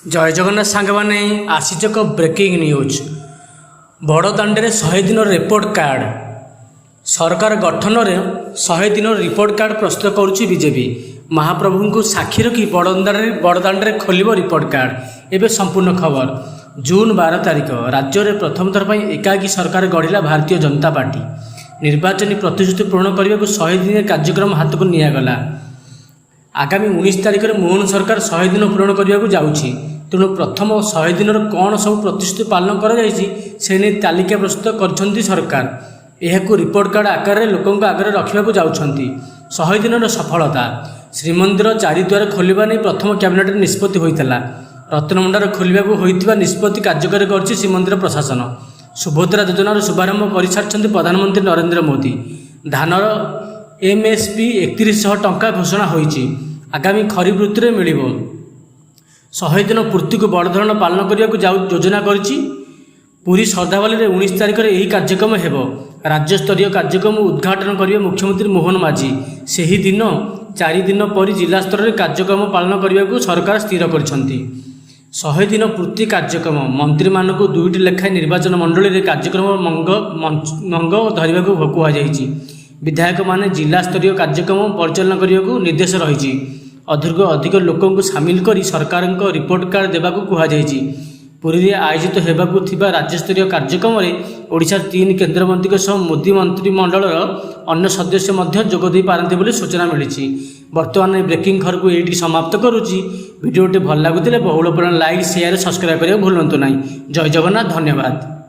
जय जगन्नाथ सांग मैंने आसीच एक ब्रेकिंग न्यूज बड़दाण्डे 100 दिन रिपोर्ट कार्ड सरकार गठन में 100 दिन रिपोर्ट कार्ड प्रस्तुत करुच्ची बीजेपी महाप्रभु को साक्षी रखी बड़दाण्डे खोल रिपोर्ट कार्ड एवं संपूर्ण खबर जून 12 तारिख राज्य में प्रथम थर पर एकाकी सरकार गढ़ा भारतीय जनता पार्टी निर्वाचन प्रतिश्रुति पूरण करने को 100 दिन कार्यक्रम हाथ को निगला आगामी 19 तारिख में मोहन सरकार 100 दिन पूरण करने को जाऊँगी तेणु प्रथम 100 दिन कौन सब प्रतिश्रुति पालन कर तालिका प्रस्तुत कर सरकार यह रिपोर्ट कार्ड आकार में लोकों आगे रखा जाऊँगी 100 दिन सफलता श्रीमंदिर चारिद्वार खोलने नहीं प्रथम कैबिनेट निष्पत्ति होता रत्नभंडार खोलने निष्पत्ति कार्यकारी कर श्रीमंदिर प्रशासन सुभद्रा योजनार शुभारंभ कर सारी प्रधानमंत्री नरेंद्र मोदी धानर एमएसपी 3100 टंका घोषणा होईची आगामी खरीफ ऋतु में मिल 100 दिन पूर्ति को बड़ धरण पालन करने को योजना करिछि पुरी श्रद्धावाली 19 तारिख में यही कार्यक्रम हेबो राज्यस्तरीय कार्यक्रम उद्घाटन करेंगे मुख्यमंत्री मोहन माझी सही दिन 4 दिन पर जिला स्तर में कार्यक्रम पालन करने को सरकार स्थिर करिसेंती 100 दिन पूर्ति कार्यक्रम मंत्री मानक 2टी लेखाएं निर्वाचन मंडली में कार्यक्रम मंग धरने को कहुई विधायक माने जिला स्तरीय कार्यक्रम परिचालन करने को निर्देश रही अधिक लोकों को सामिल कर सरकार रिपोर्ट कार्ड देवा कहुई पुरी में आयोजित होगा राज्यस्तरीय कार्यक्रम में ओडिशा 3 केन्द्रमंत्री सह मोदी मंत्रिमंडल अन्य सदस्य जोगदे पारती बोली सूचना मिली बर्तमान ब्रेकिंग खबर को ये समाप्त करुच्ची वीडियोटी भल लगुले बहुल परिमाण लाइक शेयर सब्सक्राइब करें भूलु ना। जय जगन्नाथ धन्यवाद।